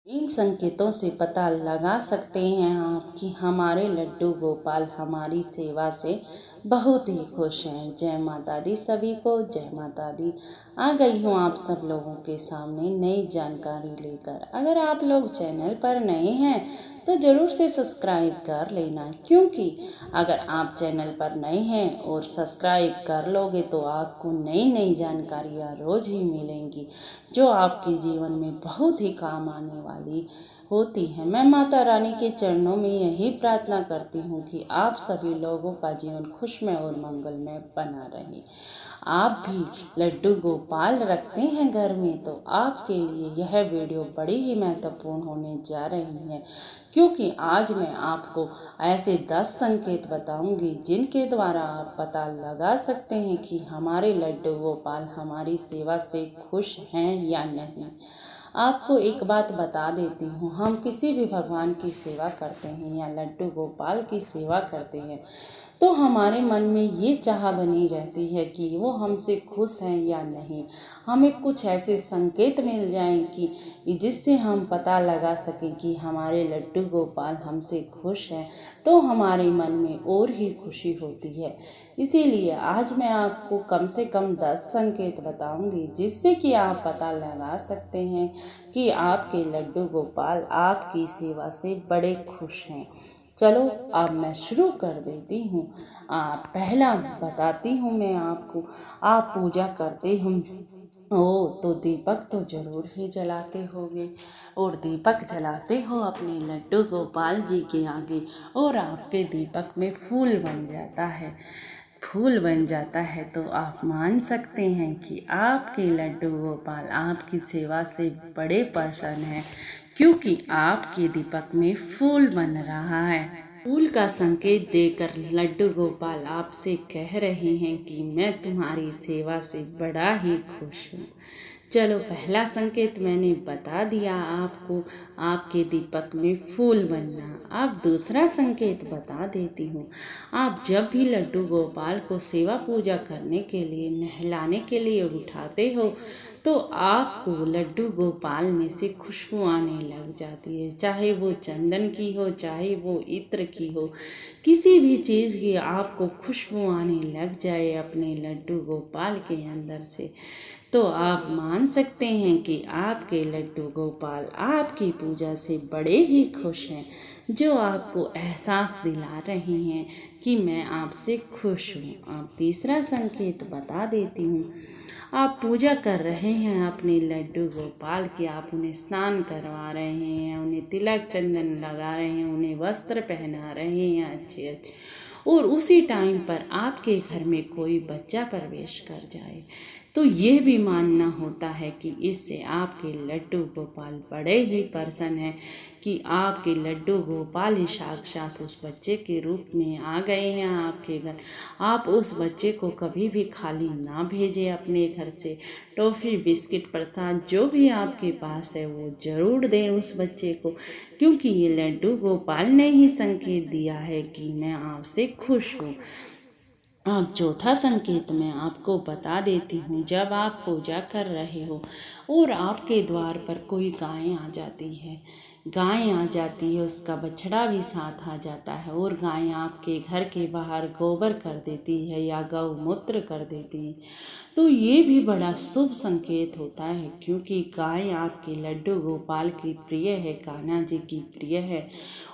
इन संकेतों से पता लगा सकते हैं आप कि हमारे लड्डू गोपाल हमारी सेवा से बहुत ही खुश हैं। जय माता दी सभी को, जय माता दी। आ गई हूँ आप सब लोगों के सामने नई जानकारी लेकर। अगर आप लोग चैनल पर नए हैं तो ज़रूर से सब्सक्राइब कर लेना, क्योंकि अगर आप चैनल पर नए हैं और सब्सक्राइब कर लोगे तो आपको नई नई जानकारियाँ रोज़ ही मिलेंगी, जो आपके जीवन में बहुत ही काम आने वाली होती है। मैं माता रानी के चरणों में यही प्रार्थना करती हूँ कि आप सभी लोगों का जीवन खुशमय और मंगलमय बना रहे। आप भी लड्डू गोपाल रखते हैं घर में तो आपके लिए यह वीडियो बड़ी ही महत्वपूर्ण होने जा रही है, क्योंकि आज मैं आपको ऐसे 10 संकेत बताऊंगी जिनके द्वारा आप पता लगा सकते हैं कि हमारे लड्डू गोपाल हमारी सेवा से खुश हैं या नहीं। आपको एक बात बता देती हूँ, हम किसी भी भगवान की सेवा करते हैं या लड्डू गोपाल की सेवा करते हैं तो हमारे मन में ये चाह बनी रहती है कि वो हमसे खुश हैं या नहीं। हमें कुछ ऐसे संकेत मिल जाएं कि जिससे हम पता लगा सकें कि हमारे लड्डू गोपाल हमसे खुश हैं, तो हमारे मन में और ही खुशी होती है। इसीलिए आज मैं आपको कम से कम 10 संकेत बताऊंगी जिससे कि आप पता लगा सकते हैं कि आपके लड्डू गोपाल आपकी सेवा से बड़े खुश हैं। चलो अब मैं शुरू कर देती हूँ। पहला बताती हूँ मैं आपको, आप पूजा करते हो तो दीपक तो जरूर ही जलाते होगे, और दीपक जलाते हो अपने लड्डू गोपाल जी के आगे, और आपके दीपक में फूल बन जाता है। फूल बन जाता है तो आप मान सकते हैं कि आपके लड्डू गोपाल आपकी सेवा से बड़े प्रसन्न हैं, क्योंकि आपके दीपक में फूल बन रहा है। फूल का संकेत देकर लड्डू गोपाल आपसे कह रहे हैं कि मैं तुम्हारी सेवा से बड़ा ही खुश हूँ। चलो, पहला संकेत मैंने बता दिया आपको, आपके दीपक में फूल बनना। अब दूसरा संकेत बता देती हूँ। आप जब भी लड्डू गोपाल को सेवा पूजा करने के लिए, नहलाने के लिए उठाते हो तो आपको लड्डू गोपाल में से खुशबू आने लग जाती है। चाहे वो चंदन की हो, चाहे वो इत्र की हो, किसी भी चीज़ की आपको खुशबू आने लग जाए अपने लड्डू गोपाल के अंदर से, तो आप मान सकते हैं कि आपके लड्डू गोपाल आपकी पूजा से बड़े ही खुश हैं, जो आपको एहसास दिला रहे हैं कि मैं आपसे खुश हूँ। अब तीसरा संकेत बता देती हूँ। आप पूजा कर रहे हैं अपने लड्डू गोपाल की, आप उन्हें स्नान करवा रहे हैं, उन्हें तिलक चंदन लगा रहे हैं, उन्हें वस्त्र पहना रहे हैं अच्छे अच्छे, और उसी टाइम पर आपके घर में कोई बच्चा प्रवेश कर जाए तो ये भी मानना होता है कि इससे आपके लड्डू गोपाल बड़े ही प्रसन्न हैं, कि आपके लड्डू गोपाल ही साक्षात उस बच्चे के रूप में आ गए हैं आपके घर। आप उस बच्चे को कभी भी खाली ना भेजें अपने घर से। टॉफ़ी, बिस्किट, प्रसाद जो भी आपके पास है वो ज़रूर दें उस बच्चे को, क्योंकि ये लड्डू गोपाल ने ही संकेत दिया है कि मैं आपसे खुश हूँ। अब चौथा संकेत मैं आपको बता देती हूँ। जब आप पूजा कर रहे हो और आपके द्वार पर कोई गाय आ जाती है, उसका बछड़ा भी साथ आ जाता है, और गाय आपके घर के बाहर गोबर कर देती है या गौमूत्र कर देती है, तो ये भी बड़ा शुभ संकेत होता है, क्योंकि गाय आपके लड्डू गोपाल की प्रिय है, कान्हा जी की प्रिय है।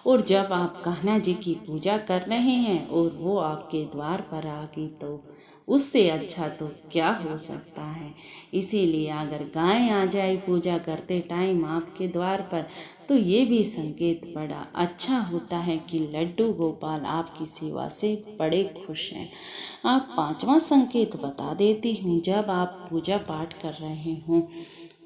और जब आप कान्हा जी की पूजा कर रहे हैं और वो आपके द्वार पर आ गई तो उससे अच्छा तो क्या हो सकता है। इसीलिए अगर गाय आ जाए पूजा करते टाइम आपके द्वार पर, तो ये भी संकेत बड़ा अच्छा होता है कि लड्डू गोपाल आपकी सेवा से बड़े खुश हैं। आप पांचवा संकेत बता देती हूँ। जब आप पूजा पाठ कर रहे हों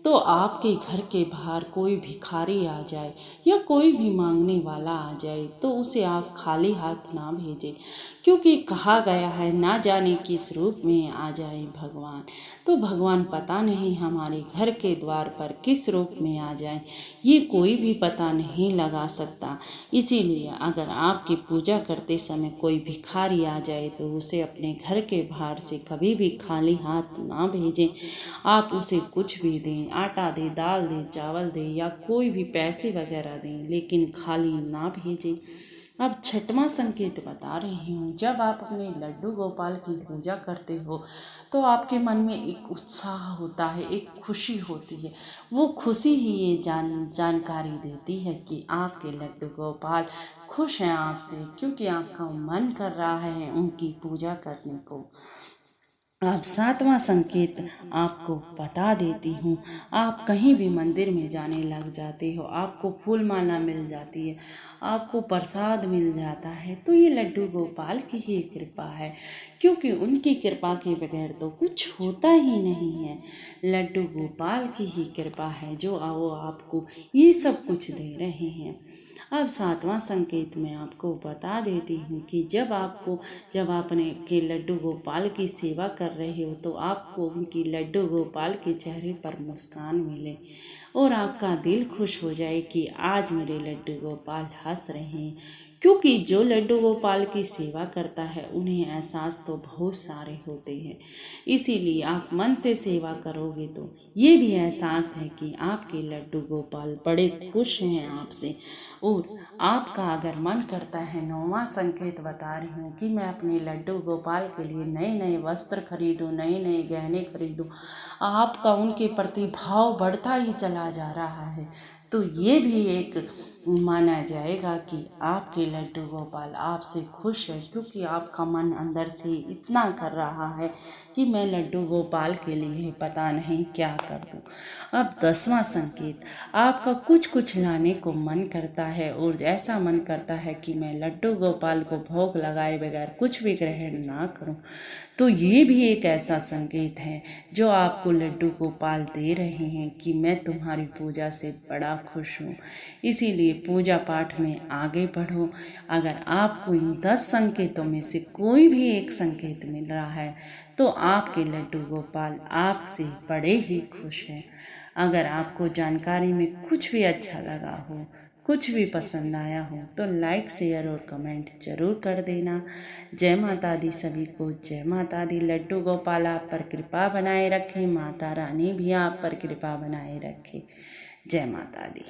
तो आपके घर के बाहर कोई भिखारी आ जाए या कोई भी मांगने वाला आ जाए तो उसे आप खाली हाथ ना भेजें, क्योंकि कहा गया है ना जाने किस रूप में आ जाए भगवान, तो भगवान पता नहीं हमारे घर के द्वार पर किस रूप में आ जाए, ये कोई भी पता नहीं लगा सकता। इसीलिए अगर आपकी पूजा करते समय कोई भिखारी आ जाए तो उसे अपने घर के बाहर से कभी भी खाली हाथ ना भेजें। आप उसे कुछ भी दें, आटा दे, दाल दे, चावल दे या कोई भी पैसे वगैरह दें, लेकिन खाली ना भेजें। अब छठवां संकेत बता रही हूँ, जब आप अपने लड्डू गोपाल की पूजा करते हो तो आपके मन में एक उत्साह होता है, एक खुशी होती है। वो खुशी ही ये जानकारी देती है कि आपके लड्डू गोपाल खुश हैं आपसे, क्योंकि आपका मन कर रहा है उनकी पूजा करने को। अब सातवां संकेत आपको बता देती हूँ, आप कहीं भी मंदिर में जाने लग जाते हो, आपको फूल माला मिल जाती है, आपको प्रसाद मिल जाता है, तो ये लड्डू गोपाल की ही कृपा है, क्योंकि उनकी कृपा के बगैर तो कुछ होता ही नहीं है। लड्डू गोपाल की ही कृपा है जो वो आपको ये सब कुछ दे रहे हैं। अब सातवां संकेत मैं आपको बता देती हूँ कि जब आपने के लड्डू गोपाल की सेवा कर रहे हो तो आपको उनकी लड्डू गोपाल के चेहरे पर मुस्कान मिले और आपका दिल खुश हो जाए कि आज मेरे लड्डू गोपाल हंस रहे हैं, क्योंकि जो लड्डू गोपाल की सेवा करता है उन्हें एहसास तो बहुत सारे होते हैं। इसीलिए आप मन से सेवा करोगे तो ये भी एहसास है कि आपके लड्डू गोपाल बड़े खुश हैं आपसे। और आपका अगर मन करता है, नौवां संकेत बता रही हूँ कि मैं अपने लड्डू गोपाल के लिए नए नए वस्त्र खरीदूँ, नए नए गहने खरीदूँ, आपका उनके प्रति भाव बढ़ता ही चला जा रहा है, तो ये भी एक माना जाएगा कि आपके लड्डू गोपाल आपसे खुश है, क्योंकि आपका मन अंदर से इतना कर रहा है कि मैं लड्डू गोपाल के लिए पता नहीं क्या कर दूं। अब 10वां संकेत, आपका कुछ कुछ लाने को मन करता है और ऐसा मन करता है कि मैं लड्डू गोपाल को भोग लगाए बगैर कुछ भी ग्रहण ना करूं, तो ये भी एक ऐसा संकेत है जो आपको लड्डू गोपाल दे रहे हैं कि मैं तुम्हारी पूजा से बड़ा खुश हूँ। इसीलिए पूजा पाठ में आगे बढ़ो। अगर आपको इन 10 संकेतों में से कोई भी एक संकेत मिल रहा है तो आपके लड्डू गोपाल आपसे बड़े ही खुश हैं। अगर आपको जानकारी में कुछ भी अच्छा लगा हो, कुछ भी पसंद आया हो तो लाइक, शेयर और कमेंट जरूर कर देना। जय माता दी सभी को, जय माता दी। लड्डू गोपाल आप पर कृपा बनाए रखे, माता रानी भी आप पर कृपा बनाए रखे। जय माता दी।